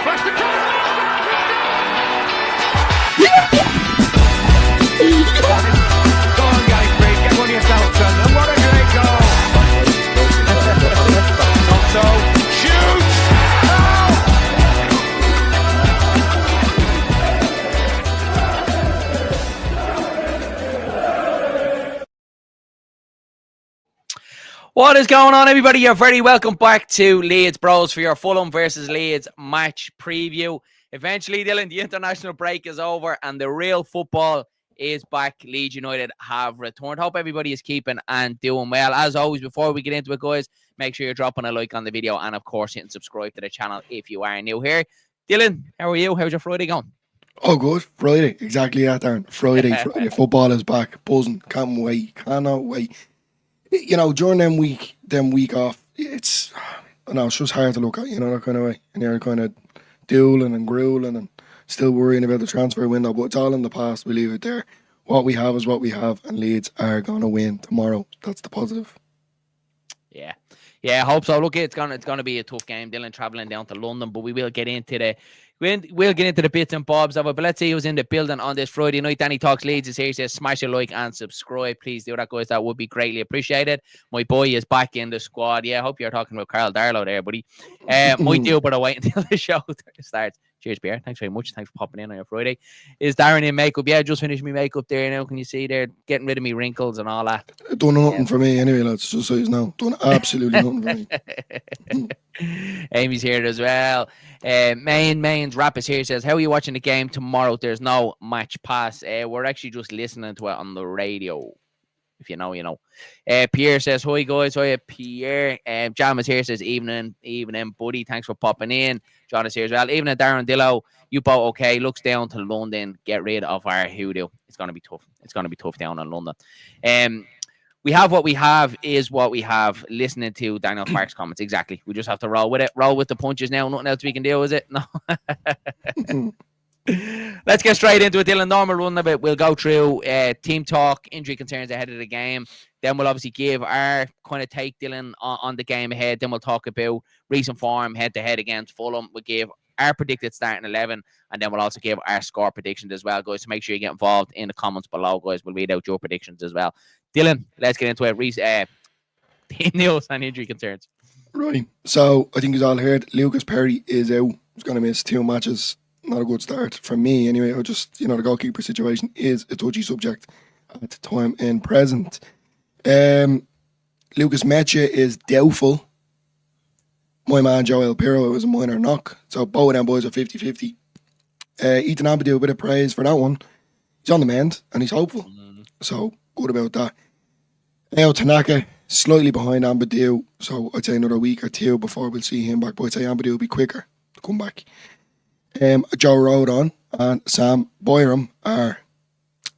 Flash the cross. Go on, Gary Craig. Get one of yourself, son. And what a great goal. So, shoots. What is going on, everybody? You're very welcome back to Leeds Bros for your Fulham versus Leeds match preview. Eventually, Dylan, the international break is over and the real football is back. Leeds United have returned. Hope everybody is keeping and doing well. As always, before we get into it, guys, make sure you're dropping a like on the video and, of course, hitting subscribe to the channel if you are new here. Dylan, how are you? How's your Friday going? Oh, good. Friday. Exactly that, Darren. Friday. Football is back. Buzzing. Can't wait. Cannot wait. You know, during them week off, it's just hard to look at, you know, that kind of way. And you're kind of dueling and grueling and still worrying about the transfer window, but it's all in the past. We leave it there. What we have is what we have, and Leeds are going to win tomorrow. That's the positive. Yeah, I hope so. Look, it's gonna be a tough game, Dylan, travelling down to London, but we will get into the bits and bobs of it. But let's see who's in the building on this Friday night. Danny Talks Leeds is here. He says, smash a like and subscribe. Please do that, guys. That would be greatly appreciated. My boy is back in the squad. Yeah, I hope you're talking about Carl Darlow there, buddy. Might do, but I'll wait until the show starts. Cheers, Pierre. Thanks very much. Thanks for popping in on your Friday. Is Darren in makeup? Yeah, just finished my makeup there now. Can you see there? Getting rid of me wrinkles and all that. Done nothing for me anyway, lads. Just so you know. Done absolutely nothing for me. Amy's here as well. Main's Rap is here. Says, how are you watching the game tomorrow? There's no match pass. We're actually just listening to it on the radio. If you know, you know. Pierre says, hi guys. Hi, Pierre. Jam is here. Says, evening, buddy. Thanks for popping in. John is here as well. Evening, Darren Dillo. You both okay? Looks down to London. Get rid of our hoodoo. It's going to be tough. It's going to be tough down in London. We have what we have is what we have. Listening to Daniel Farke's comments. Exactly. We just have to roll with it. Roll with the punches now. Nothing else we can do, is it? No. Let's get straight into it, Dylan. Normal run of it. We'll go through team talk, injury concerns ahead of the game. Then we'll obviously give our kind of take, Dylan, on the game ahead. Then we'll talk about recent form head-to-head against Fulham. We'll give our predicted starting 11, and then we'll also give our score predictions as well, guys. So make sure you get involved in the comments below, guys. We'll read out your predictions as well. Dylan, let's get into it. Team news and injury concerns. Right. So I think you all heard Lucas Perry is out. He's going to miss 2 matches. Not a good start for me anyway. I just, the goalkeeper situation is a touchy subject at the time in present. Lucas Mecha is doubtful. My man Joel Pirro was a minor knock. So both of them boys are 50-50. Ethan Ampadu, a bit of praise for that one. He's on the mend and he's hopeful. So good about that. Now Tanaka, slightly behind Ampadu. So I'd say another week or 2 before we'll see him back. But I'd say Ampadu will be quicker to come back. Joe Rodon and Sam Byram are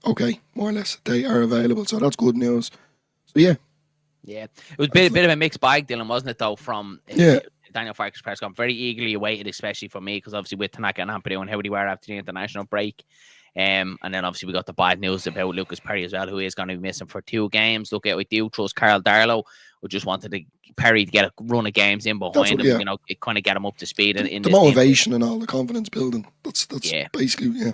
okay, more or less. They are available, so that's good news. So yeah, it was a bit of a mixed bag, Dylan, wasn't it? Though from Daniel Farke's press conference, very eagerly awaited, especially for me, because obviously with Tanaka and Ampadu and how they were after the international break. And then obviously we got the bad news about Lucas Perry as well, who is going to be missing for 2 games. Look, we do trust Carl Darlow. We just wanted Perry to get a run of games in behind him, it kind of get him up to speed. In the motivation and all the confidence building. That's basically,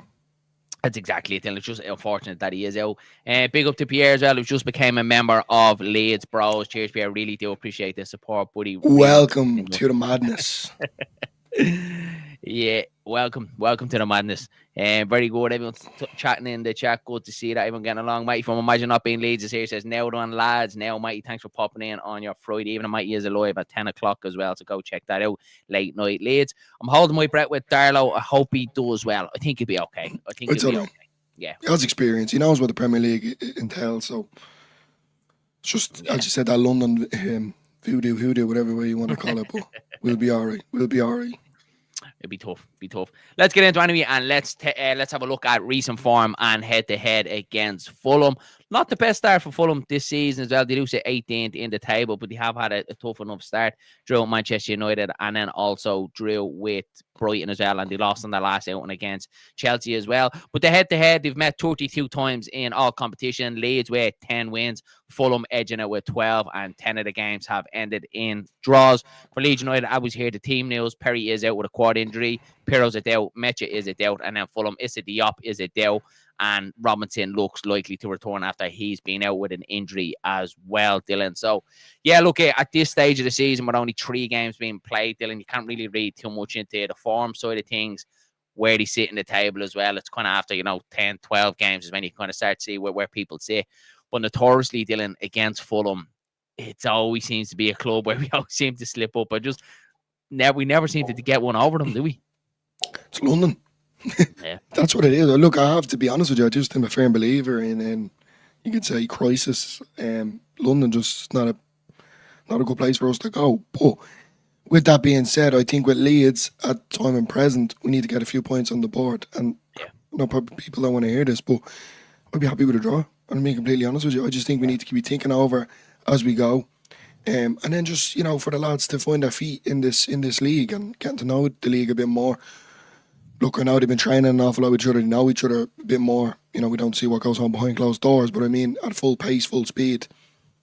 That's exactly it. It's just unfortunate that he is out. Big up to Pierre as well, who just became a member of Leeds Bros. Cheers, Pierre. Really do appreciate the support, buddy. Welcome to the madness. Yeah, welcome to the madness. Very good. Everyone's chatting in the chat. Good to see that everyone getting along. Mighty from Imagine Not Being Leeds is here. Says, now done, lads. Now, Mighty, thanks for popping in on your Friday evening. Mighty is alive at 10 o'clock as well, so go check that out. Late night Leeds. I'm holding my breath with Darlow. I hope he does well. I think he'll be okay. He'll be okay. Yeah. He has experience. He knows what the Premier League entails. So it's just, as you said, that London hoodoo, whatever way you want to call it. But we'll be all right. It'd be tough. be tough. Let's get into anyway, and let's have a look at recent form and head-to-head against Fulham. Not the best start for Fulham this season as well. They do say 18th in the table, but they have had a tough enough start. Drew with Manchester United, and then also drew with Brighton as well, and they lost on their last outing against Chelsea as well. But the head-to-head, they've met 32 times in all competition. Leeds with 10 wins, Fulham edging it with 12, and 10 of the games have ended in draws. For Leeds United, I was here the team news. Perry is out with a quad injury. Pirro's a doubt. Mecha is a doubt. And then Fulham, Issa Diop is a doubt. And Robinson looks likely to return after he's been out with an injury as well, Dylan. So, yeah, look, at this stage of the season with only 3 games being played, Dylan, you can't really read too much into the form side of things, where they sit in the table as well. It's kind of after, 10, 12 games is when you kind of start to see where people sit. But notoriously, Dylan, against Fulham, it always seems to be a club where we always seem to slip up. We never seem to get one over them, do we? It's London. Yeah. That's what it is. Look, I have to be honest with you, I just am a firm believer in you could say crisis. London just not a good place for us to go. But with that being said, I think with Leeds at time and present, we need to get a few points on the board. And no, probably people don't want to hear this, but I'd be happy with a draw. I'm being completely honest with you. I just think we need to keep thinking over as we go. And then just, for the lads to find their feet in this league and getting to know the league a bit more. Look, I know they've been training an awful lot with each other. They know each other a bit more. We don't see what goes on behind closed doors. But I mean, at full pace, full speed,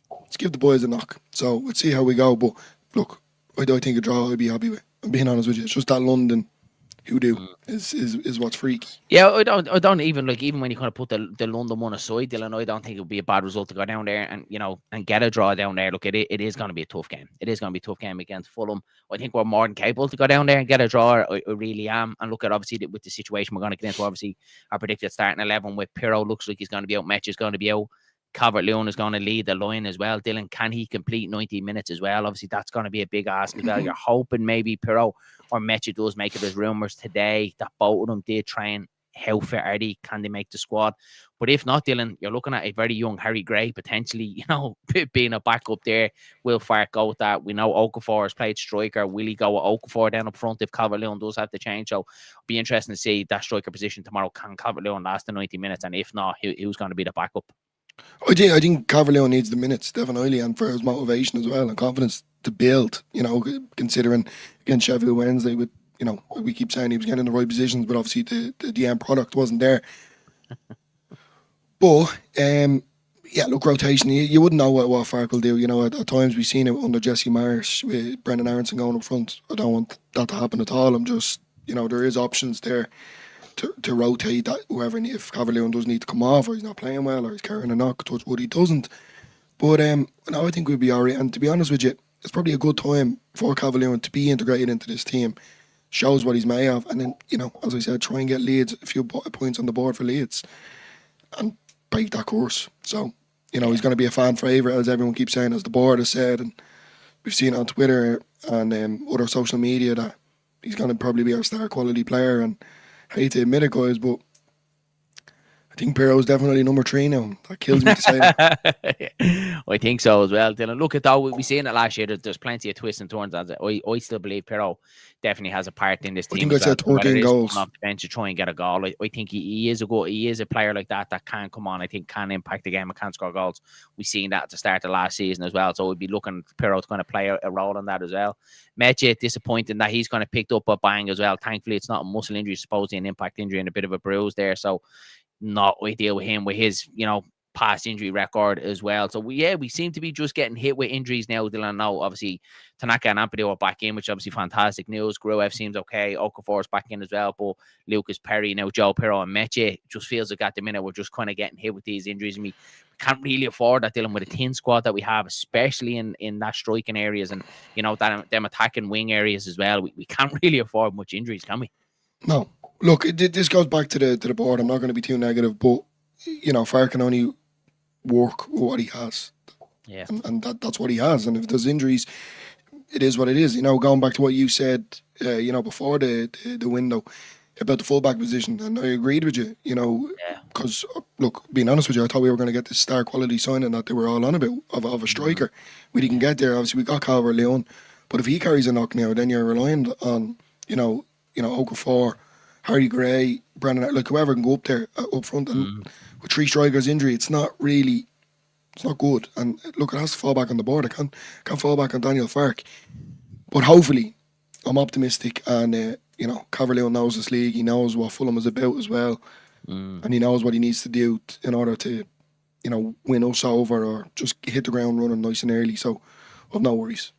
let's give the boys a knock. So let's see how we go. But look, I think a draw I'd be happy with. I'm being honest with you. It's just that London hoodoo is what's freaky. Yeah, I don't even when you kind of put the London one aside, Dylan, I don't think it would be a bad result to go down there and get a draw down there. Look, it is going to be a tough game. It is going to be a tough game against Fulham. I think we're more than capable to go down there and get a draw. I really am. And look at obviously with the situation we're going to get into. Obviously, our predicted starting 11 with Pirro looks like he's going to be out. Metch is going to be out. Calvert-Lewin is going to lead the line as well. Dylan, can he complete 90 minutes as well? Obviously, that's going to be a big ask as well. You're hoping maybe Pirro or Mecha does make it. There's rumours today that both of them did train. How fit are they? Can they make the squad? But if not, Dylan, you're looking at a very young Harry Gray potentially, being a backup there. Will Farke go with that? We know Okafor has played striker. Will he go with Okafor down up front if Calvert-Lewin does have to change? So it'll be interesting to see that striker position tomorrow. Can Calvert-Lewin last the 90 minutes? And if not, who's going to be the backup? I think Calvert-Lewin needs the minutes, definitely, and for his motivation as well and confidence to build, considering against Sheffield Wednesday with, we keep saying he was getting in the right positions, but obviously the end product wasn't there. But, look, rotation, you wouldn't know what Farke will do. At times we've seen it under Jesse Marsh with Brendan Aronson going up front. I don't want that to happen at all. I'm just, there is options there to rotate that whoever, if Calvert-Lewin does need to come off or he's not playing well or he's carrying a knock, touch wood, he doesn't. But I think we'll be alright. And to be honest with you, it's probably a good time for Calvert-Lewin to be integrated into this team. Shows what he's made of, and then as I said, try and get Leeds a few points on the board for Leeds and break that course. So he's going to be a fan favourite, as everyone keeps saying, as the board has said, and we've seen on Twitter and other social media that he's going to probably be our star quality player. And I hate to admit it, guys, but I think Pirro's definitely number 3 now. That kills me to say that. I think so as well, Dylan. Look at that. We seen it last year. There's plenty of twists and turns. I still believe Pirro definitely has a part in this team. I think I said 13 goals. Off the bench to try and get a goal. I think he is a player like that can come on. I think can impact the game and can score goals. We've seen that at the start of last season as well. So we'd be looking for Pirro to kind of play a role in that as well. Meche, disappointing that he's kind of picked up a bang as well. Thankfully, it's not a muscle injury, supposedly an impact injury and a bit of a bruise there. So not ideal with him with his, past injury record as well. So we seem to be just getting hit with injuries now, Dylan. Now, obviously, Tanaka and Ampadu are back in, which obviously fantastic news. Gruev seems okay. Okafor is back in as well. But Lucas Perry, now Joe Pirro and Meche, just feels like at the minute we're just kind of getting hit with these injuries. And we can't really afford that, Dylan, with a thin squad that we have, especially in that striking areas and, them attacking wing areas as well. We can't really afford much injuries, can we? No. Look, this goes back to the board. I'm not going to be too negative, but, Farke can only work with what he has. Yeah. And that's what he has. And if there's injuries, it is what it is. Going back to what you said, before the window about the fullback position, and I agreed with you, because, look, being honest with you, I thought we were going to get this star quality signing that they were all on about of a striker. We didn't get there. Obviously, we got Calvert-Lewin, but if he carries a knock now, then you're relying on, Okafor, Harry Gray, Brandon, like whoever can go up there up front. And with 3 strikers injury, it's not good. And look, it has to fall back on the board. I can't fall back on Daniel Farke. But hopefully, I'm optimistic. And, Calvert-Lewin knows this league. He knows what Fulham is about as well. And he knows what he needs to do in order to, win us over or just hit the ground running nice and early. So I've no worries.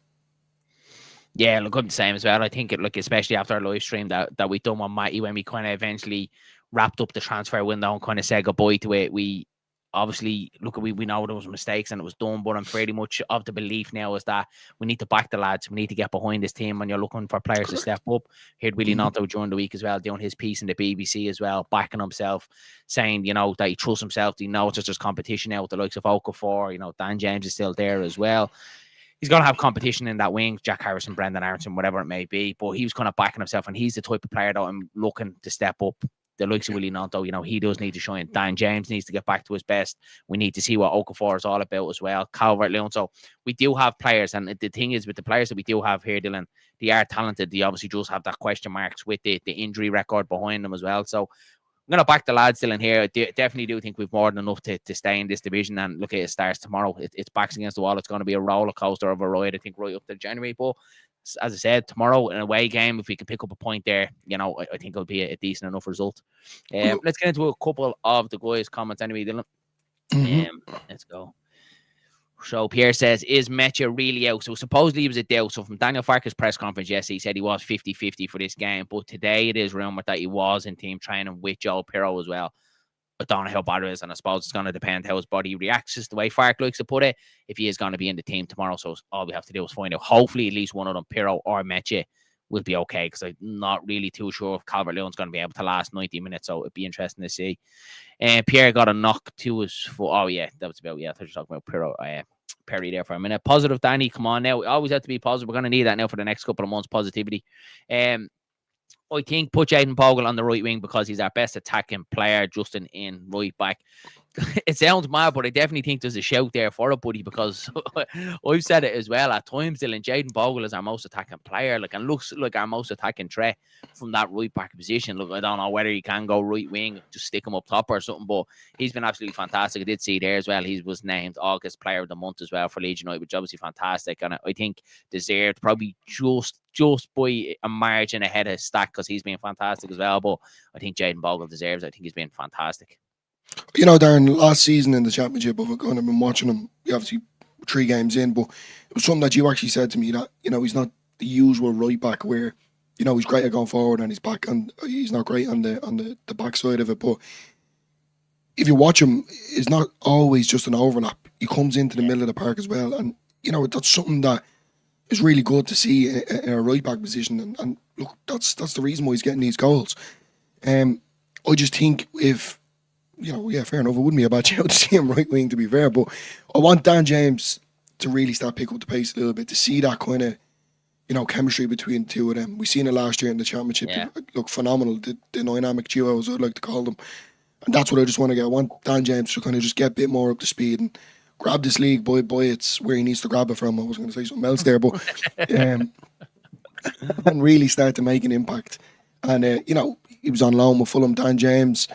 Yeah, look, I'm the same as well. I think especially after our live stream that we done on Matty, when we kind of eventually wrapped up the transfer window and kind of said goodbye to it, we obviously we know there was mistakes and it was done, but I'm pretty much of the belief now is that we need to back the lads. We need to get behind this team when you're looking for players to step up. Heard Willie Gnonto during the week as well, doing his piece in the BBC as well, backing himself, saying, that he trusts himself. He knows there's competition now with the likes of Okafor. Dan James is still there as well. He's going to have competition in that wing, Jack Harrison, Brendan Aronson, whatever it may be. But he was kind of backing himself, and he's the type of player that I'm looking to step up. The likes of Willie Gnonto, he does need to shine. Dan James needs to get back to his best. We need to see what Okafor is all about as well. Calvert-Lewin. So we do have players, and the thing is with the players that we do have here, Dylan, they are talented. They obviously just have that question marks with the injury record behind them as well. So I'm going to back the lads still in here. I definitely do think we've more than enough to stay in this division. And look, it starts tomorrow. It's backs against the wall. It's going to be a roller coaster of a ride, I think, right up to January. But as I said, tomorrow, an away game, if we can pick up a point there, I think it'll be a decent enough result. Let's get into a couple of the guys' comments anyway, Dylan. Let's go. So Pierre says, is Mecha really out? So supposedly he was a doubt. So from Daniel Farke's press conference yesterday, he said he was 50-50 for this game. But today it is rumored that he was in team training with Joe Pirro as well. I don't know how bad it is, and I suppose it's going to depend how his body reacts, is the way Farke likes to put it, if he is going to be in the team tomorrow. So all we have to do is find out. Hopefully at least one of them, Pirro or Mecha, will be okay, because I'm not really too sure if Calvert-Lewin's going to be able to last 90 minutes, so it'd be interesting to see. Pierre got a knock to his foot. Oh, yeah, that was about, I thought you were talking about Pirro. Perry there for a minute. Positive, Danny. Come on now. We always have to be positive. We're going to need that now for the next couple of months, positivity. I think put Jayden Bogle on the right wing because he's our best attacking player. Justin in right back. It sounds mad, but I definitely think there's a shout there for it, buddy, because I've said it as well at times, Dylan. Jayden Bogle is our most attacking player, and looks like our most attacking threat from that right back position. Look, I don't know whether he can go right wing, just stick him up top or something, but he's been absolutely fantastic. I did see there as well. He was named August Player of the Month as well for Leeds United, which is obviously fantastic, and I think deserved probably just by a margin ahead of Stack, because he's been fantastic as well. But I think Jayden Bogle deserves it. I think he's been fantastic. Darren, last season in the Championship, I've been watching him, obviously 3 games in, but it was something that you actually said to me that, he's not the usual right back where, he's great at going forward and he's back, and he's not great on the back side of it. But if you watch him, it's not always just an overlap. He comes into the middle of the park as well. And, that's something that is really good to see in a right back position. And look, that's the reason why he's getting these goals. I just think if, fair enough, it wouldn't be a bad shout to see him right wing, to be fair. But I want Dan James to really start pick up the pace a little bit, to see that kind of, chemistry between the two of them. We seen it last year in the Championship. Yeah. It looked phenomenal, the dynamic duo, as I'd like to call them. And that's what I just want to get. I want Dan James to kind of just get a bit more up to speed and grab this league by it's where he needs to grab it from. I was going to say something else there, but and really start to make an impact. And, he was on loan with Fulham, Dan James.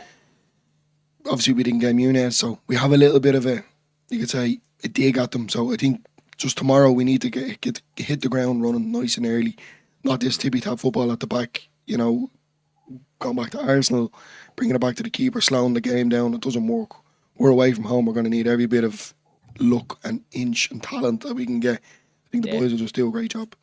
Obviously, we didn't get Muniz, so we have a little bit of a dig at them. So I think just tomorrow we need to get hit the ground running nice and early. Not this tippy-tap football at the back, going back to Arsenal, bringing it back to the keeper, slowing the game down. It doesn't work. We're away from home. We're going to need every bit of luck and inch and talent that we can get. I think the boys will just do a great job.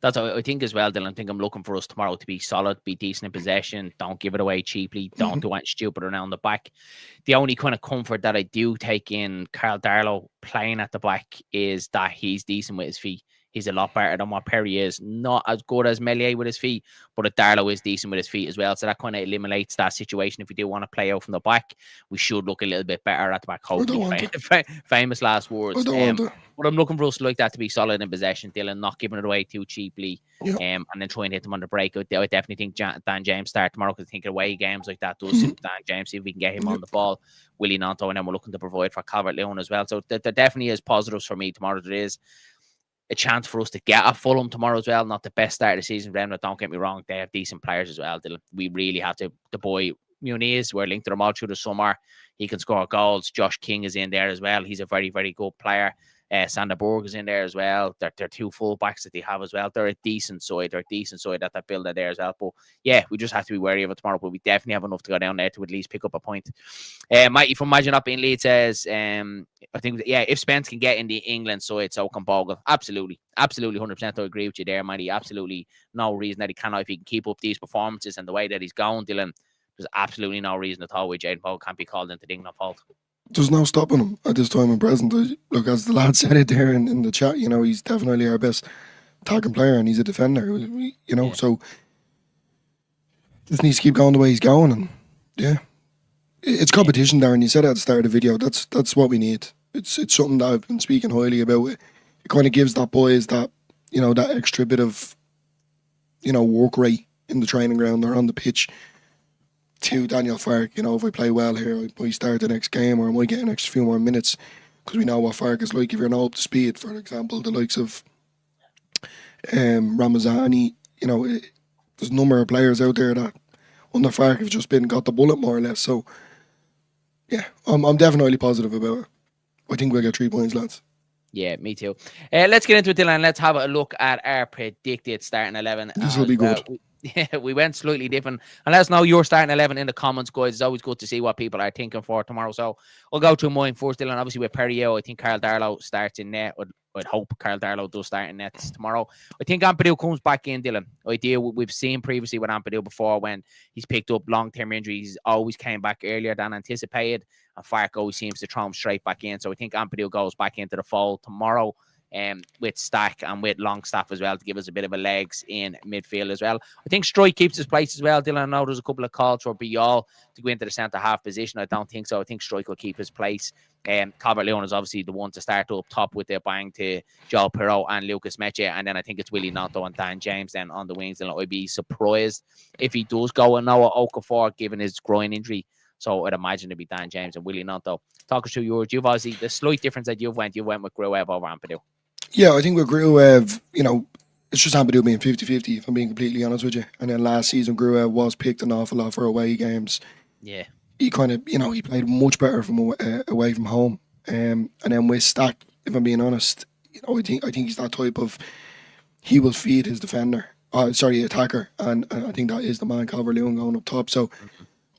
That's what I think as well, Dylan. I think I'm looking for us tomorrow to be solid, be decent in possession, don't give it away cheaply, don't do anything stupid around the back. The only kind of comfort that I do take in Carl Darlow playing at the back is that he's decent with his feet. He's a lot better than what Perry is. Not as good as Meslier with his feet, but Darlow is decent with his feet as well. So that kind of eliminates that situation. If we do want to play out from the back, we should look a little bit better at the back. Hopefully, famous last words. But I'm looking for us like that to be solid in possession, Dylan, not giving it away too cheaply, and then try and hit them on the break. I definitely think Dan James start tomorrow, because I think away games like that does suit Dan James. See if we can get him on the ball, Willie Gnonto, and then we're looking to provide for Calvert-Lewin as well. So there definitely is positives for me tomorrow. There is. a chance for us to get at Fulham tomorrow as well. Not the best start of the season for them, but don't get me wrong, they have decent players as well. We really have to. The boy Muniz, we're linked to them all through the summer. He can score goals. Josh King is in there as well. He's a very, very good player. Sander Borg is in there as well. They're two full backs that they have as well. They're a decent side. They're a decent side that they're building there as well. But yeah, we just have to be wary of it tomorrow. But we definitely have enough to go down there to at least pick up a point. Mikey from Imagine Up in Leeds says, I think, if Spence can get in the England side, so can Bogle. Absolutely. Absolutely 100% I agree with you there, Mikey. Absolutely no reason that he cannot. If he can keep up these performances and the way that he's going, Dylan, there's absolutely no reason at all why Jayden Bogle can't be called into the England fault. There's no stopping him at this time in present. Look, as the lad said it there in the chat, he's definitely our best attacking player and he's a defender, so just needs to keep going the way he's going. And yeah, it's competition, Darren. You said at the start of the video, that's what we need. It's something that I've been speaking highly about. It kind of gives that boys that, that extra bit of, work rate in the training ground or on the pitch. To Daniel Farke, if we play well here, I might start the next game or I might get an extra few more minutes because we know what Farke is like if you're not up to speed. For example, the likes of Ramazani, there's a number of players out there that under Farke have just got the bullet more or less. So, yeah, I'm definitely positive about it. I think we'll get 3 points, lads. Yeah, me too. Let's get into it, Dylan. Let's have a look at our predicted starting 11. This will be good. We went slightly different. And let us know your starting 11 in the comments, guys. It's always good to see what people are thinking for tomorrow. So we'll go to mine first, Dylan. Obviously, with Perio, I think Carl Darlow starts in net. I'd hope Carl Darlow does start in nets tomorrow. I think Ampadu comes back in, Dylan. We've seen previously with Ampadu before when he's picked up long-term injuries. He's always came back earlier than anticipated. And Farke always seems to throw him straight back in. So I think Ampadu goes back into the fold tomorrow. With Stack and with Longstaff as well to give us a bit of a legs in midfield as well. I think Stroy keeps his place as well. Dylan, I know there's a couple of calls for Bial to go into the centre-half position. I don't think so. I think Stroy will keep his place. Calvert-Lewin is obviously the one to start up top with the bang to Joel Pirot and Lucas Meche. And then I think it's Willie Gnonto and Dan James then on the wings. And I'd be surprised if he does go and Noah Okafor given his groin injury. So I'd imagine it'd be Dan James and Willie Gnonto. Talk us through yours. You've obviously, the slight difference that you went with Gruev over Ampadu. Yeah, I think with Gruev, it's just Ampadu being 50-50, if I'm being completely honest with you. And then last season, Gruev was picked an awful lot for away games. Yeah. He kind of, he played much better from away from home. And then with Stack, if I'm being honest, I think he's that type of, he will feed his defender, attacker. And I think that is the man, Calvert-Lewin, going up top. So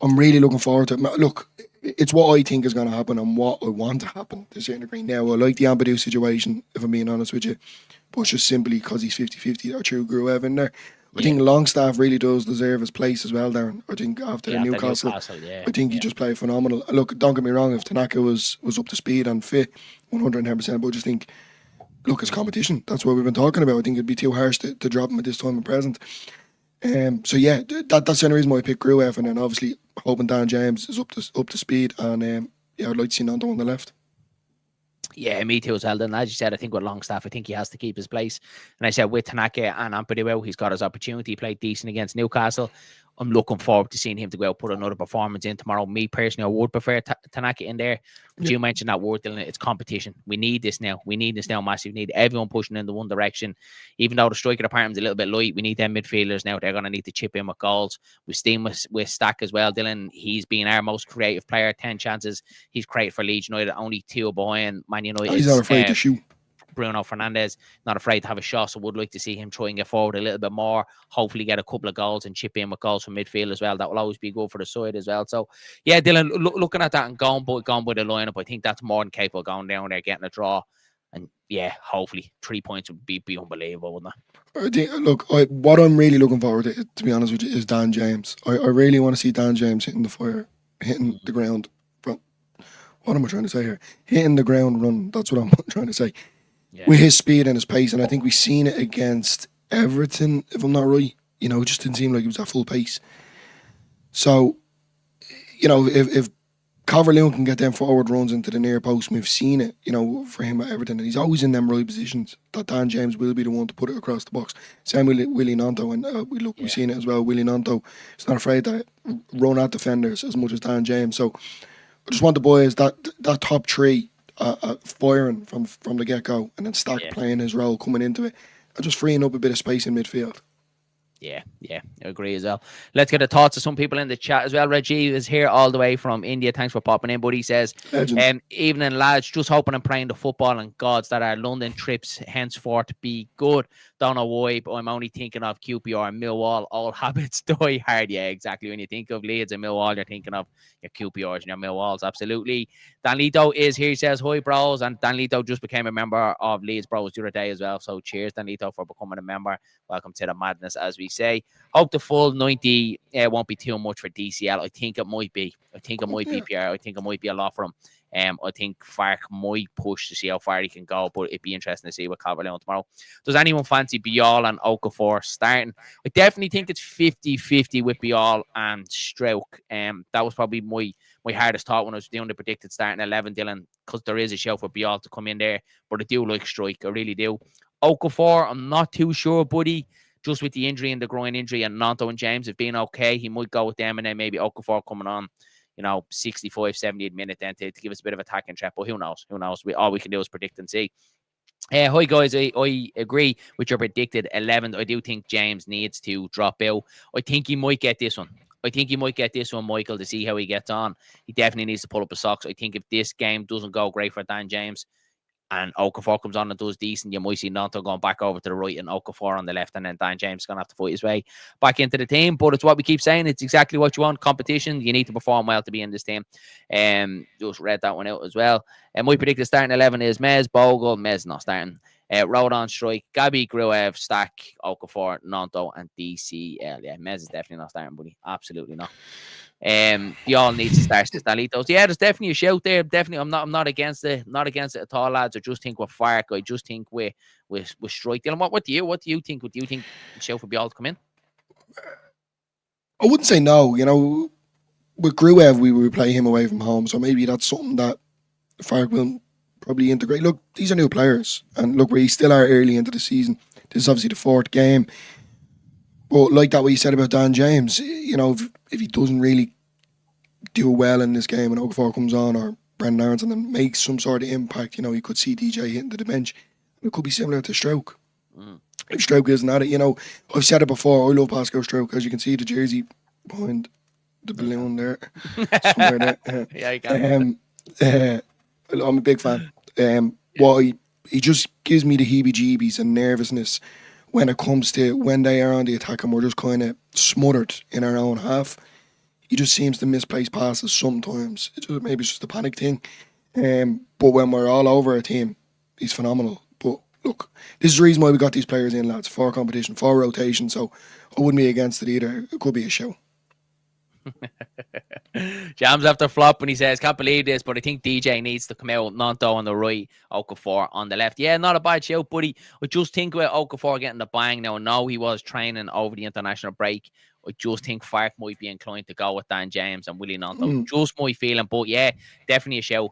I'm really looking forward to it. Look, it's what I think is going to happen and what I want to happen to a certain degree. Now, I like the Ampadu situation, if I'm being honest with you, but it's just simply because he's 50-50 or true Gruev in there. I think Longstaff really does deserve his place as well, Darren. I think after Newcastle, I think he just played phenomenal. Look, don't get me wrong, if Tanaka was up to speed and fit 110%, but I just think, look, it's competition. That's what we've been talking about. I think it'd be too harsh to drop him at this time in present. So yeah, that's the only reason why I picked Gruev, and then obviously hoping Dan James is up to speed, and I'd like to see Gnonto on the left. Yeah, me too as well. Then, as you said, I think with Longstaff, I think he has to keep his place. And I said with Tanaka and Ampadu, he's got his opportunity. He played decent against Newcastle. I'm looking forward to seeing him to go out, put another performance in tomorrow. Me personally, I would prefer Tanaka in there. But you mentioned that word, Dylan. It's competition. We need this now. We need this now massive. We need everyone pushing in the one direction. Even though the striker department's a little bit light, we need them midfielders now. They're going to need to chip in with goals. We've seen with Stack as well, Dylan. He's been our most creative player. 10 chances he's created for Leeds United. Only 2 behind Man United. He's not afraid to shoot. Bruno Fernandes, not afraid to have a shot, so would like to see him try and get forward a little bit more, hopefully get a couple of goals and chip in with goals from midfield as well. That will always be good for the side as well. So, yeah, Dylan, looking at that and going by the lineup, I think that's more than capable of going down there, getting a draw. And, yeah, hopefully 3 points would be unbelievable, wouldn't it? I think, what I'm really looking forward to be honest with you, is Dan James. I really want to see Dan James hitting the fire, hitting the ground. What am I trying to say here? Hitting the ground run. That's what I'm trying to say. Yeah. With his speed and his pace, and I think we've seen it against Everton, if I'm not right. It just didn't seem like it was at full pace. So, if Calvert-Lewin can get them forward runs into the near post, we've seen it, for him at Everton, and he's always in them right positions. That Dan James will be the one to put it across the box. Same with Willie Gnonto, and we've seen it as well. Willie Gnonto is not afraid to run at defenders as much as Dan James. So, I just want the boys, that top three, firing from the get-go, and then Stack playing his role coming into it, and just freeing up a bit of space in midfield. Yeah, I agree as well. Let's get the thoughts of some people in the chat as well. Reggie is here all the way from India. Thanks for popping in, buddy. He says, evening, lads. Just hoping and praying the football and gods that our London trips henceforth be good. Don't know why, but I'm only thinking of QPR and Millwall. All habits die hard. Yeah, exactly. When you think of Leeds and Millwall, you're thinking of your QPRs and your Millwalls. Absolutely. Dan Lito is here. He says, hi, bros. And Dan Lito just became a member of Leeds Bros the other day as well. So cheers, Dan Lito, for becoming a member. Welcome to the madness, as we say. Hope the full 90 won't be too much for DCL. I think it might be. I think it might be PR. I think it might be a lot for him. I think Farke might push to see how far he can go, but it'd be interesting to see what Calvert-Lewin tomorrow. Does anyone fancy Bial and Okafor starting? I definitely think it's 50-50 with Bial and Stroke. That was probably my hardest thought when I was doing the predicted starting 11, Dylan, because there is a show for Bial to come in there, but I do like Strike. I really do. Okafor, I'm not too sure, buddy. Just with the injury and the groin injury, and Nanto and James have been okay, he might go with them, and then maybe Okafor coming on, 65, 70th minute then to give us a bit of attacking threat. But who knows? All we can do is predict and see. Hi guys, I agree with your predicted 11. I do think James needs to drop out. I think he might get this one. Michael, to see how he gets on. He definitely needs to pull up his socks. I think if this game doesn't go great for Dan James, and Okafor comes on and does decent, you might see Nanto going back over to the right and Okafor on the left, and then Dan James is going to have to fight his way back into the team. But it's what we keep saying. It's exactly what you want. Competition. You need to perform well to be in this team. Just read that one out as well. And my predicted starting 11 is Mez, Bogle. Mez not starting. Rodon, Strike, Gabi, Gruev, Stack, Okafor, Nanto, and DCL. Yeah, Mez is definitely not starting, buddy. Absolutely not. You all need to start Stalitos. Yeah, there's definitely a shout there. Definitely, I'm not against it. Not against it at all, lads. I just think with Farke, I just think with Strike. Dylan, what do you think? Would you think shout for Bial to come in? I wouldn't say no. With Gruev, we would play him away from home, so maybe that's something that Farke will probably integrate. Look, these are new players, and look, we still are early into the season. This is obviously the fourth game. But like that, what you said about Dan James, if he doesn't really do well in this game and Okafor comes on, or Brendan Aronson, and makes some sort of impact, you could see DJ hitting to the bench. It could be similar to Stroke. If Stroke isn't at it, I've said it before, I love Pascal Stroke. As you can see, the jersey behind the balloon there. Somewhere there. Yeah, you can. I'm a big fan. He just gives me the heebie-jeebies and nervousness when it comes to when they are on the attack and we're just kind of smothered in our own half. He just seems to misplace passes sometimes. Maybe it's just a panic thing. But when we're all over a team, he's phenomenal. But look, this is the reason why we got these players in, lads, for competition, for rotation. So I wouldn't be against it either. It could be a show. Jams after flop when he says, can't believe this, but I think DJ needs to come out. Nanto on the right, Okafor on the left. Yeah, not a bad shout, buddy. I just think with Okafor getting the bang now, no, he was training over the international break. I just think Farke might be inclined to go with Dan James and Willie Nanto. Just my feeling, but yeah, definitely a shout.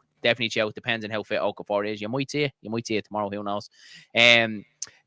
Depends on how fit Okafor is. You might see it tomorrow. Who knows?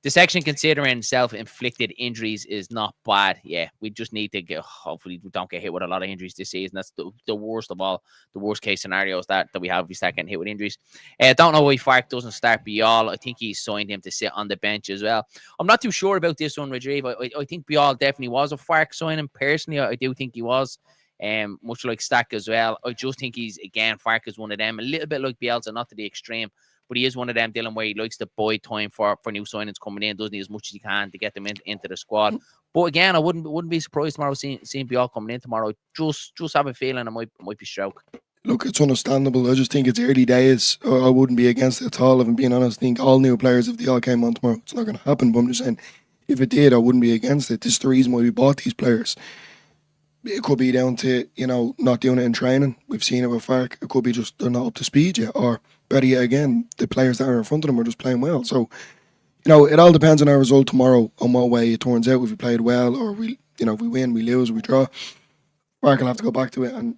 The section considering self-inflicted injuries is not bad. Yeah, we just need to hopefully we don't get hit with a lot of injuries this season. That's the worst of all. The worst case scenarios that we have if we start getting hit with injuries. I don't know why Farke doesn't start Bial. I think he's signed him to sit on the bench as well. I'm not too sure about this one, Retrieve. I think Bial definitely was a Farke signing. Personally, I do think he was. Much like Stack as well. I just think Farke is one of them. A little bit like Bielsa, not to the extreme. But he is one of them, Dylan, where he likes to buy time for new signings coming in, doesn't he, as much as he can to get them into the squad. But again, I wouldn't be surprised tomorrow seeing Bial coming in tomorrow. Just have a feeling it might be Stroke. Look, it's understandable. I just think it's early days. I wouldn't be against it at all, if I'm being honest. I think all new players, if they all came on tomorrow, it's not going to happen. But I'm just saying, if it did, I wouldn't be against it. This is the reason why we bought these players. It could be down to, not doing it in training. We've seen it with Farke. It could be just they're not up to speed yet, or better yet again, the players that are in front of them are just playing well. So, it all depends on our result tomorrow, on what way it turns out. If we played well, or if we win, we lose, we draw. Farke will have to go back to it and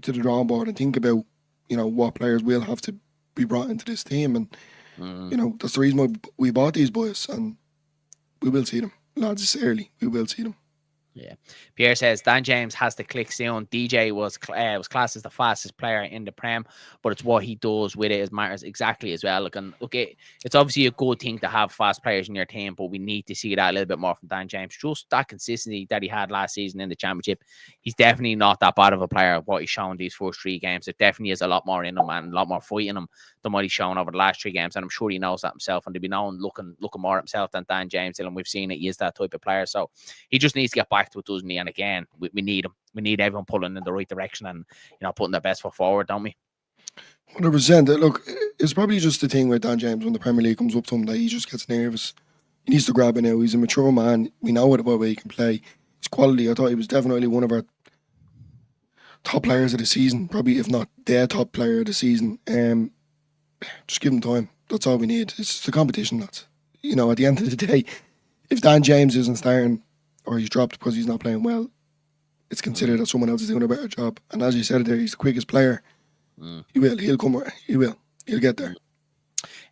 to the drawing board and think about, what players will have to be brought into this team. And, that's the reason why we bought these boys, and we will see them. Lads, it's early. We will see them. Yeah. Pierre says Dan James has to click soon. DJ was classed as the fastest player in the Prem, but it's what he does with it as matters exactly as well. It's obviously a good thing to have fast players in your team, but we need to see that a little bit more from Dan James. Just that consistency that he had last season in the Championship. He's definitely not that bad of a player. What he's shown these first 3 games, it definitely is a lot more in him and a lot more fight in him than what he's shown over the last 3 games. And I'm sure he knows that himself, and to be known looking more at himself than Dan James. And we've seen it. He is that type of player. So he just needs to get back to it, doesn't he? And again, we need him. We need everyone pulling in the right direction and putting their best foot forward, don't we? 100%. Look, it's probably just the thing with Dan James when the Premier League comes up to him that he just gets nervous. He needs to grab it now. He's a mature man. We know what way he can play. His quality. I thought he was definitely one of our top players of the season, probably if not their top player of the season. Just give him time. That's all we need. It's the competition. At the end of the day, if Dan James isn't starting or he's dropped because he's not playing well, it's considered that someone else is doing a better job. And as you said there, he's the quickest player. He'll come. He'll get there.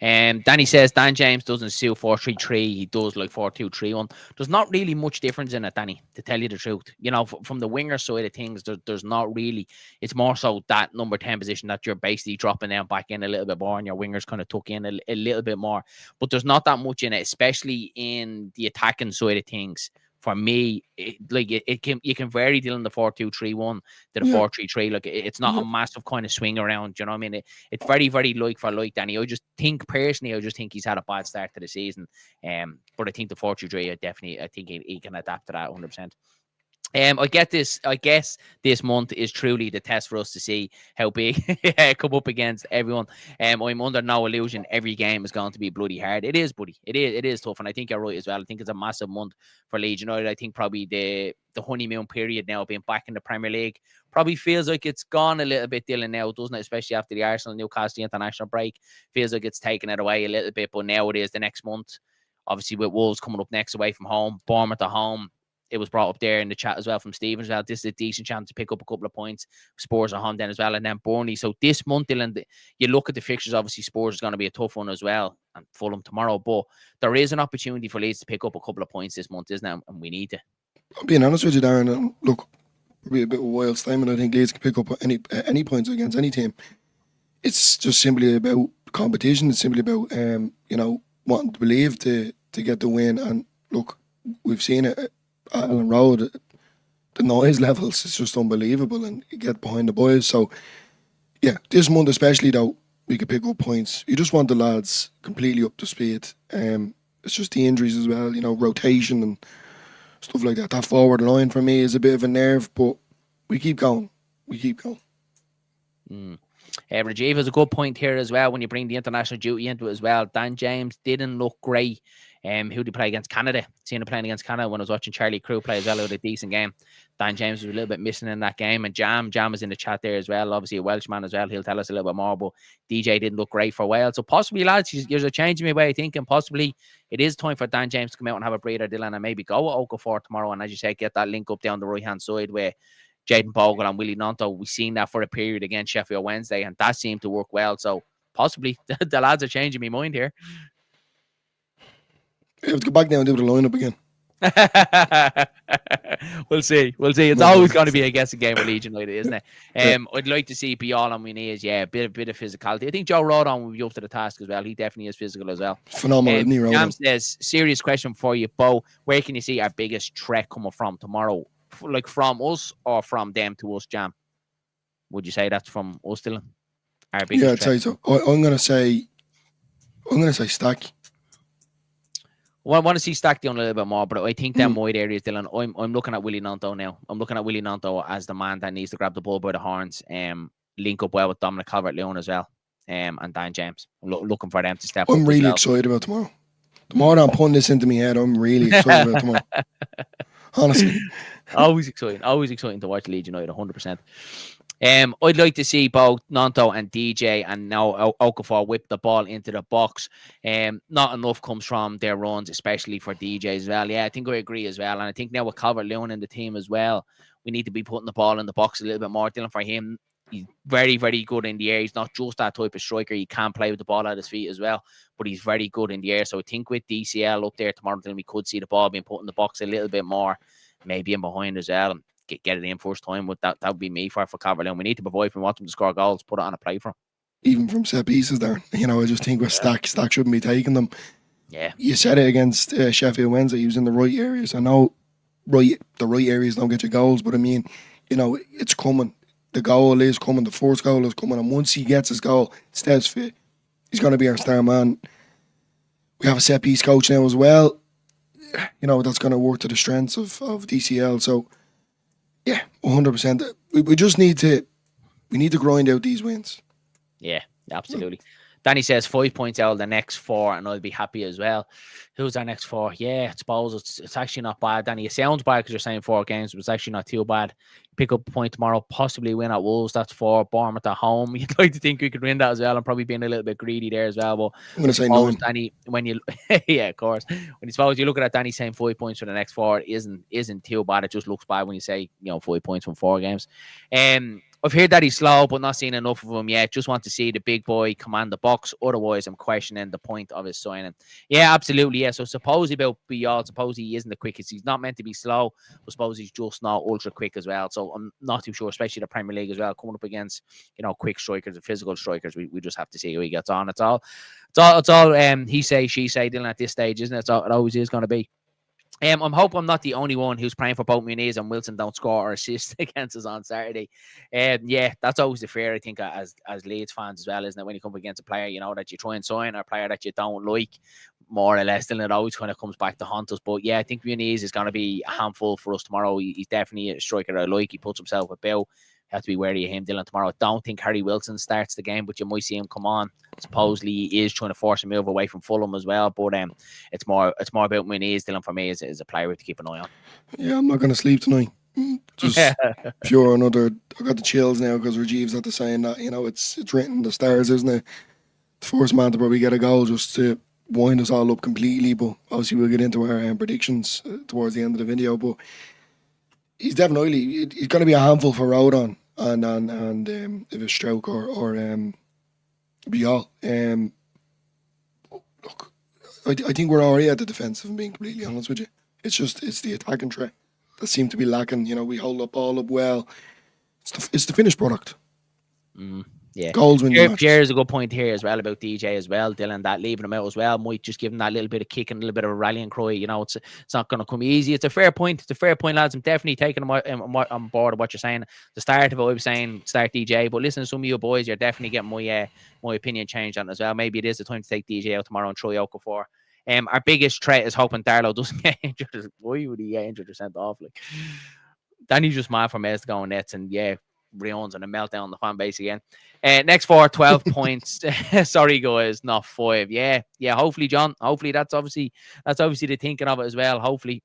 Danny says Dan James doesn't suit 4-3-3. He does like 4-2-3-1. There's not really much difference in it, Danny, to tell you the truth. From the winger side of things, there's not really. It's more so that number 10 position that you're basically dropping down back in a little bit more, and your wingers kind of tuck in a little bit more. But there's not that much in it, especially in the attacking side of things. For me, you can vary dealing the 4-2-3-1 to the 4-3-3. Like it's not a massive kind of swing around. You know what I mean? It's very, very like for like, Danny. I just think he's had a bad start to the season. But I think the 4-2-3, I think he can adapt to that 100%. I guess this month is truly the test for us to see how big come up against everyone. I'm under no illusion every game is going to be bloody hard. It is, buddy. It is tough, and I think you're right as well. I think it's a massive month for Leeds United. I think probably the honeymoon period now, being back in the Premier League, probably feels like it's gone a little bit, Dylan, now, doesn't it? Especially after the Arsenal-Newcastle international break. Feels like it's taken it away a little bit, but now it is the next month. Obviously, with Wolves coming up next away from home, Bournemouth at home. It was brought up there in the chat as well from Stephen as well. This is a decent chance to pick up a couple of points. Spurs at home then as well, and then Burnley. So this month, Dylan, you look at the fixtures, obviously Spurs is going to be a tough one as well, and Fulham tomorrow. But there is an opportunity for Leeds to pick up a couple of points this month, isn't there? And we need to. I'm being honest with you, Darren. Look, probably a bit of a wild statement. I think Leeds can pick up any points against any team. It's just simply about competition. It's simply about wanting to believe to get the win. And look, we've seen it. Allen Road, the noise levels is just unbelievable, and you get behind the boys. So, yeah, this month especially, though, we could pick up points. You just want the lads completely up to speed. It's just the injuries as well, rotation and stuff like that. That forward line for me is a bit of a nerve, but we keep going. Rajiv has a good point here as well when you bring the international duty into it as well. Dan James didn't look great. Who did he play against? Canada. Seen him playing against Canada when I was watching Charlie Crew play as well. It was a decent game. Dan James was a little bit missing in that game. And Jam was in the chat there as well. Obviously a Welshman as well. He'll tell us a little bit more. But DJ didn't look great for a while. So possibly, lads, you're changing my way of thinking. Possibly it is time for Dan James to come out and have a breather, Dylan, and maybe go at Okafor tomorrow. And as you say, get that link up down the right-hand side where Jaden Bogle and Willie Nonto, we've seen that for a period against Sheffield Wednesday, and that seemed to work well. So possibly the lads are changing my mind here. You have to go back now and do the lineup again. We'll see. It's always going to be a guessing game with Leeds United, isn't it? I'd like to see be all on my knees. Yeah, a bit of physicality. I think Joe Rodon will be up to the task as well. He definitely is physical as well. Phenomenal, isn't he, Rodon? Jam says, serious question for you, Bo. Where can you see our biggest threat coming from tomorrow? Like from us or from them to us, Jam? Would you say that's from us, Dylan? Our biggest I'd say so. I'm gonna say Stack. Well, I want to see Stack down a little bit more, but I think them wide areas, Dylan. I'm looking at Willie Nonto now. I'm looking at Willie Nonto as the man that needs to grab the ball by the horns, link up well with Dominic Calvert-Lewin as well, and Dan James. I'm looking for them to step up. I'm really excited about tomorrow. The more I'm putting this into my head, I'm really excited about tomorrow. Honestly. Always exciting to watch Leeds United, 100%. I'd like to see both Nonto and DJ and now Okafor whip the ball into the box. Not enough comes from their runs, especially for DJ as well. Yeah, I think I agree as well. And I think now with Calvert-Lewin in the team as well, we need to be putting the ball in the box a little bit more. Dylan, for him, he's very, very good in the air. He's not just that type of striker. He can play with the ball at his feet as well, but he's very good in the air. So I think with DCL up there tomorrow, then we could see the ball being put in the box a little bit more maybe in behind as well and get it in first time. But that would be me for Calvert-Lewin. We need to provide for him, want them to score goals, put it on a play for him. Even from set pieces there. I just think with Stack shouldn't be taking them. Yeah. You said it against Sheffield Wednesday. He was in the right areas. I know the right areas don't get you goals, but I mean, it's coming. The goal is coming. The first goal is coming. And once he gets his goal, stays fit, he's going to be our star man. We have a set piece coach now as well. That's going to work to the strengths of DCL. So, yeah, 100%. We just need to grind out these wins. Yeah, absolutely. Danny says 5 points out of the next 4, and I'll be happy as well. Who's our next 4? Yeah, I suppose it's actually not bad, Danny. It sounds bad because you're saying 4 games, but it's actually not too bad. Pick up a point tomorrow, possibly win at Wolves. That's 4. Bournemouth at home. You'd like to think we could win that as well. I'm probably being a little bit greedy there as well. But I'm going to say 9. Danny, when you yeah, of course. When you suppose you look at Danny saying 5 points for the next 4, isn't too bad. It just looks bad when you say 5 points from 4 games. I've heard that he's slow, but not seen enough of him yet. Just want to see the big boy command the box. Otherwise, I'm questioning the point of his signing. Yeah, absolutely. Yeah. So suppose about Bial, suppose he isn't the quickest. He's not meant to be slow, but suppose he's just not ultra quick as well. So I'm not too sure, especially the Premier League as well, coming up against quick strikers and physical strikers. We just have to see how he gets on. It's all he say, she say, Dylan, at this stage, isn't it? It always is going to be. I'm hoping I'm not the only one who's praying for both Muniz and Wilson don't score or assist against us on Saturday. Yeah, that's always the fear, I think, as Leeds fans as well, isn't it? When you come against a player, that you try and sign, or a player that you don't like, more or less, then it always kind of comes back to haunt us. But yeah, I think Muniz is going to be a handful for us tomorrow. He's definitely a striker I like. He puts himself about. Have to be wary of him, Dylan, tomorrow. I don't think Harry Wilson starts the game, but you might see him come on. Supposedly he is trying to force a move away from Fulham as well, but it's more about Muniz, Dylan, for me, as a player to keep an eye on. Yeah, I'm not going to sleep tonight. Just pure another. I got the chills now because Rajiv's at the saying that it's written in the stars, isn't it? The first man to probably get a goal just to wind us all up completely. But obviously we'll get into our predictions towards the end of the video. But he's definitely he's going to be a handful for Rodon and if it's Stroke or Bial. Look, I think we're already at the defence, if I'm being completely honest with you. It's the attacking threat that seemed to be lacking. We hold up all up well. It's the finished product. Yeah, goals when Pierre is a good point here as well about DJ as well, Dylan. That leaving him out as well might just give him that little bit of kick and a little bit of a rallying cry. It's not going to come easy. It's a fair point. It's a fair point, lads. I'm definitely taking on board of what you're saying. The start of it, I was saying start DJ, but listen to some of you boys, you're definitely getting my opinion changed on it as well. Maybe it is the time to take DJ out tomorrow and throw Okafor. Our biggest threat is hoping Darlow doesn't get injured. Why would he get injured or sent off? Danny's just mad for Mez to go on nets, and Rion's on a meltdown on the fan base again. Next 4, 12 points. Sorry, guys, not 5. Yeah. Hopefully, John. Hopefully, that's obviously the thinking of it as well. Hopefully,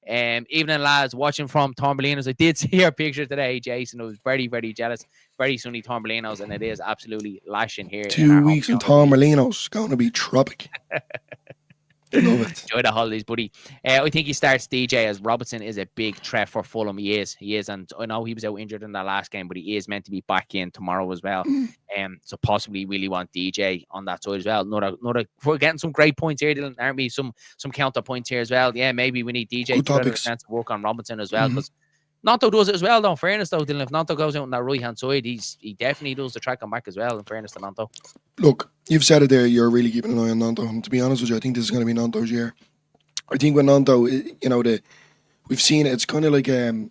evening, lads. Watching from Torremolinos. I did see your picture today, Jason. I was very, very jealous. Very sunny Torremolinos, and it is absolutely lashing here. 2 weeks in Torremolinos, going to be tropic. Love it. Enjoy the holidays, buddy. I think he starts DJ, as Robertson is a big threat for Fulham. He is, and I know he was out injured in that last game, but he is meant to be back in tomorrow as well. So possibly really want DJ on that side as well. We're getting some great points here, Dylan, aren't we? Some counter points here as well. Yeah, maybe we need DJ to work on Robertson as well, because Nanto does it as well, though. In fairness, though, Dylan, if Nanto goes out on that right-hand side, he definitely does the track and back as well, in fairness to Nanto. Look, you've said it there, you're really keeping an eye on Nanto. And to be honest with you, I think this is going to be Nanto's year. I think with Nanto, we've seen it, it's kind of like a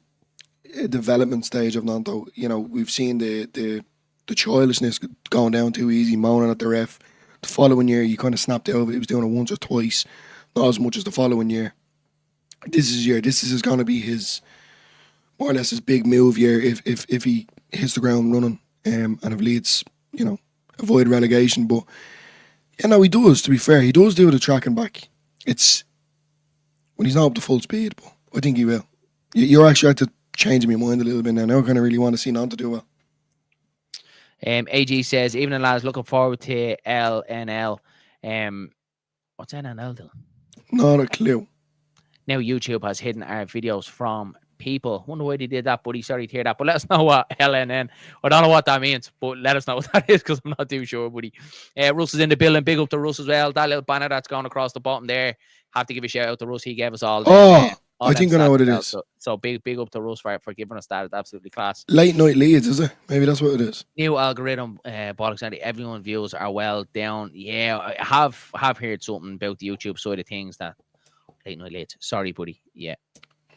development stage of Nanto. We've seen the childishness going down too easy, moaning at the ref. The following year, you kind of snapped out of it. He was doing it once or twice, not as much as the following year. This is his year. This is going to be his, more or less, his big move year if he hits the ground running and if Leeds, avoid relegation. But he does, to be fair. He does do the tracking back. It's when he's not up to full speed, but I think he will. You're actually had to change my mind a little bit now. Now I kind of really want to see Nanto do well. AG says, evening, lads, looking forward to LNL. What's LNL, Dylan? Not a clue. Now YouTube has hidden our videos from people. Wonder why they did that, buddy. Sorry to hear that. But let us know what LNN. I don't know what that means, but let us know what that is, because I'm not too sure, buddy. Russ is in the building. Big up to Russ as well. That little banner that's gone across the bottom there. Have to give a shout out to Russ. He gave us all all I them think I know stats what it as well. is. So big up to Russ for giving us that. It's absolutely class. Late night Leeds, is it? Maybe that's what it is. New algorithm, bollocks, and everyone views are well down. Yeah, I have heard something about the YouTube side of things that late night late. Sorry, buddy. Yeah.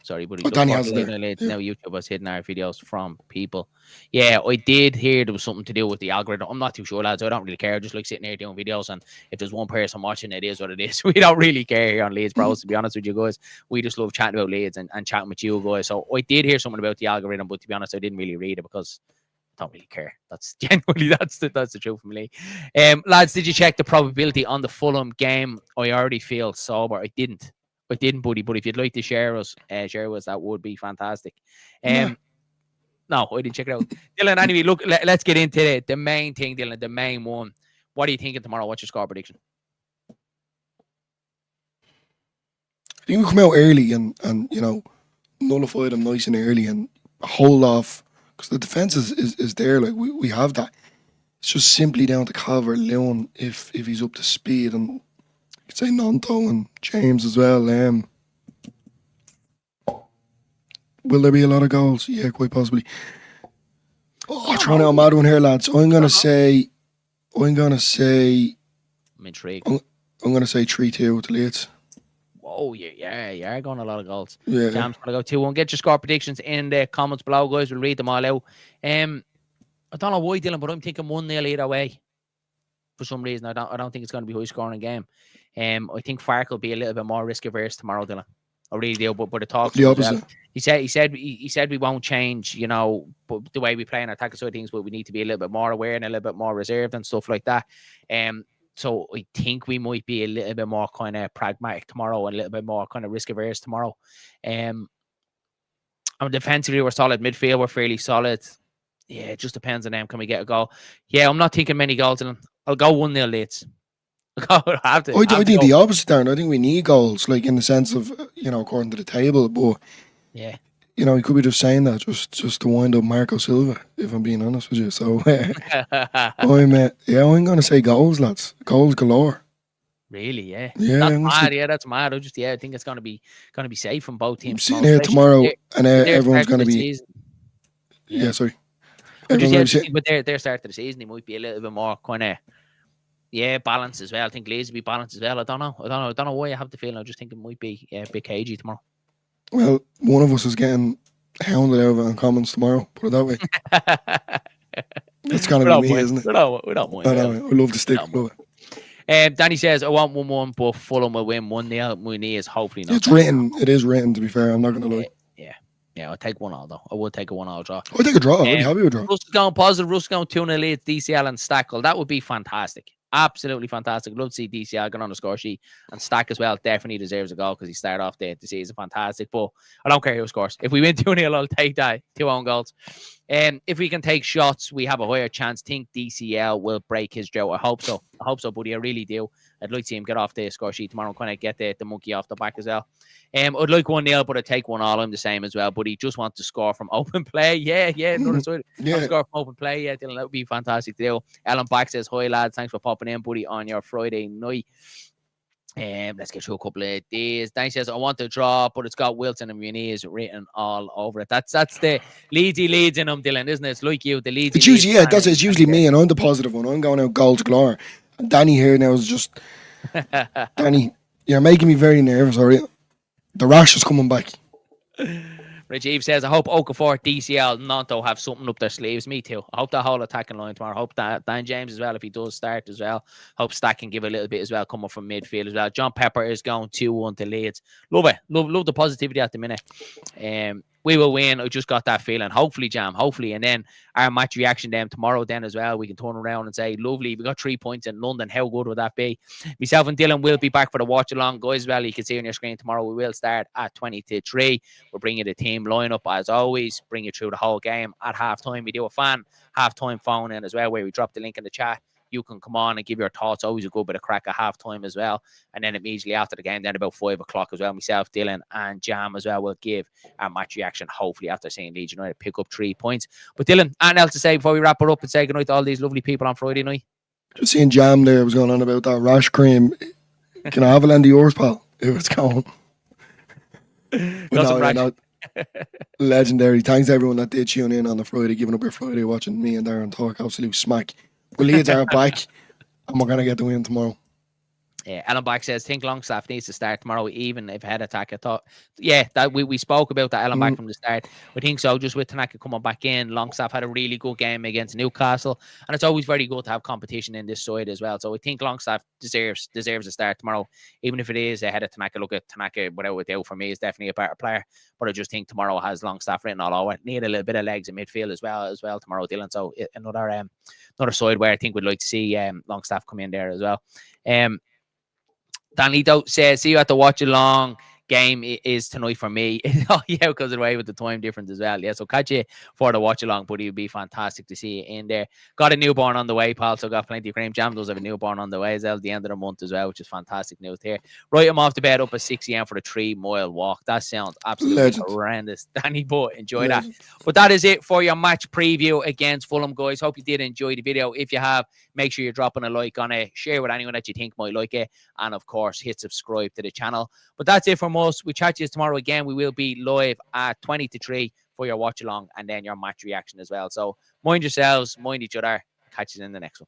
Sorry, buddy. Oh, Look Danny for has it late there. night late. Yeah. Now YouTube was hitting our videos from people. Yeah, I did hear there was something to do with the algorithm. I'm not too sure, lads. I don't really care. I just like sitting here doing videos, and if there's one person watching, it is what it is. We don't really care here on Leeds Bros, to be honest with you guys. We just love chatting about Leeds and chatting with you guys. So I did hear something about the algorithm, but to be honest, I didn't really read it because I don't really care. That's genuinely that's the truth for me. Lads, did you check the probability on the Fulham game? I already feel sober. I didn't, buddy. But if you'd like to share us, that would be fantastic. Nah. No, I didn't check it out. Dylan, anyway, look, let's get into the main thing, Dylan, the main one. What are you thinking tomorrow? What's your score prediction? I think we come out early and nullify them nice and early and hold off because the defense is there. Like we have that. It's just simply down to Calvert-Lewin if he's up to speed, and you could say Nonto and James as well. Will there be a lot of goals? Yeah, quite possibly. Oh, trying out a mad one here, lads. I'm gonna say. I'm intrigued. I'm gonna say 3-2 to Leeds. Whoa, you're going a lot of goals. Yeah. Jam's going to go 2-1. Get your score predictions in the comments below, guys. We'll read them all out. I don't know why, Dylan, but I'm thinking 1-0 either way. For some reason, I don't think it's going to be a high scoring game. I think Farke will be a little bit more risk averse tomorrow, Dylan. I really do, but it talks The opposite. well. He said we won't change, but the way we play in our attacking side of things, but we need to be a little bit more aware and a little bit more reserved and stuff like that. So I think we might be a little bit more kind of pragmatic tomorrow and a little bit more kind of risk averse tomorrow. Defensively, we're solid. Midfield, we're fairly solid. Yeah, it just depends on them. Can we get a goal? Yeah, I'm not thinking many goals. I'll go 1-0 Leeds. I think the opposite, Darren. I think we need goals, like in the sense of according to the table. But yeah, he could be just saying that just to wind up Marco Silva. If I'm being honest with you, so I'm gonna say goals, lads. Goals galore. Really? Yeah. Yeah. That's mad. Yeah, that's mad. I think it's gonna be safe from both teams. I'm sitting here tomorrow, and everyone's gonna be. Yeah, sorry. But their start of the season, it might be a little bit more kind of. Yeah, balance as well. I think Leeds will be balanced as well. I don't know why I have the feeling. I just think it might be a bit cagey tomorrow. Well, one of us is getting hounded out on comments tomorrow. Put it that way. That's gonna be me, isn't it? We don't mind. I love the stick. Love it. Danny says, I want 1-1, but Fulham will win 1-0. My knee is hopefully not. It's written. It is written, to be fair. I'm not going to lie. Yeah, I'll take 1-0 though. I would take a 1-0 draw. I'll take a draw. I'd be happy with a draw. Russ going positive. Russ going 2-0 Leeds, DCL and Stackle. That would be fantastic. Absolutely fantastic. Love to see DCL get on the score sheet, and Stack as well definitely deserves a goal because he started off the season fantastic. But I don't care who scores. If we win 2-0, I'll take that. 2 own goals. If we can take shots, we have a higher chance. Think DCL will break his drought. I hope so, buddy. I really do. I'd like to see him get off the score sheet tomorrow and kind of get the monkey off the back as well. I'd like 1-0, but I'd take 1-all. I'm the same as well. But he just wants to score from open play. Yeah. Another side. Yeah. Score from open play. Yeah, Dylan, that would be fantastic to do. Alan Back says, hi, lads. Thanks for popping in, buddy, on your Friday night. Let's get through a couple of days. Danny says, I want to draw, but it's got Wilson and Muniz written all over it. That's the Leeds in them, Dylan, isn't it? It's like you, the Leeds. It's usually, it's usually me, and I'm the positive one. I'm going out goals galore. And Danny here now is just... Danny, you're making me very nervous, all right? The rash is coming back. Rich Eve says, I hope Okafor, DCL, Nanto have something up their sleeves. Me too. I hope that whole attacking line tomorrow. I hope that Dan James as well, if he does start as well. Hope Stack can give a little bit as well, coming from midfield as well. John Pepper is going 2-1 to Leeds. Love it. Love the positivity at the minute. We will win. I just got that feeling. Hopefully, Jam. Hopefully. And then our match reaction then tomorrow then as well. We can turn around and say, lovely, we got 3 points in London. How good would that be? Myself and Dylan will be back for the watch along. Guys, well, you can see on your screen tomorrow. We will start at 20-3. We'll bring you the team lineup as always. Bring you through the whole game. At halftime, we do a fan halftime phone in as well, where we drop the link in the chat. You can come on and give your thoughts. Always a good bit of crack at halftime as well. And then immediately after the game, then about 5 o'clock as well, myself, Dylan, and Jam as well will give our match reaction, hopefully after seeing Leeds United pick up 3 points. But Dylan, anything else to say before we wrap it up and say goodnight to all these lovely people on Friday night? Just seeing Jam there was going on about that rash cream. Can I have a lend of yours, pal, if it's going? But Got some no, yeah, reaction. no, legendary. Thanks to everyone that did tune in on the Friday, giving up your Friday, watching me and Darren talk absolute smack. But Leeds are back, and we're gonna get the win tomorrow. Alan Back says, think Longstaff needs to start tomorrow, even if head attack. I thought, that we spoke about that Alan Back from the start. I think so. Just with Tanaka coming back in, Longstaff had a really good game against Newcastle, and it's always very good to have competition in this side as well. So I think Longstaff deserves a start tomorrow, even if it is ahead of Tanaka. Look at Tanaka without a doubt for me is definitely a better player, but I just think tomorrow has Longstaff written all over. Need a little bit of legs in midfield as well tomorrow, Dylan. So another side where I think we'd like to see Longstaff come in there as well. Danny Dote says, see you at the watch along. Game is tonight for me. Oh, yeah, because of the way with the time difference as well. Yeah, so catch you for the watch along, buddy. It would be fantastic to see you in there. Got a newborn on the way, pal. So got plenty of cream jam. Does have a newborn on the way as well at the end of the month as well, which is fantastic news here. Right, I'm off to bed up at 6 a.m. for a 3-mile walk. That sounds absolutely horrendous. Danny, but enjoy that. But that is it for your match preview against Fulham, guys. Hope you did enjoy the video. If you have, make sure you're dropping a like on it. Share with anyone that you think might like it. And of course, hit subscribe to the channel. But that's it from us. We chat to you tomorrow again. We will be live at 20 to 3 for your watch along and then your match reaction as well. So mind yourselves, mind each other. Catch you in the next one.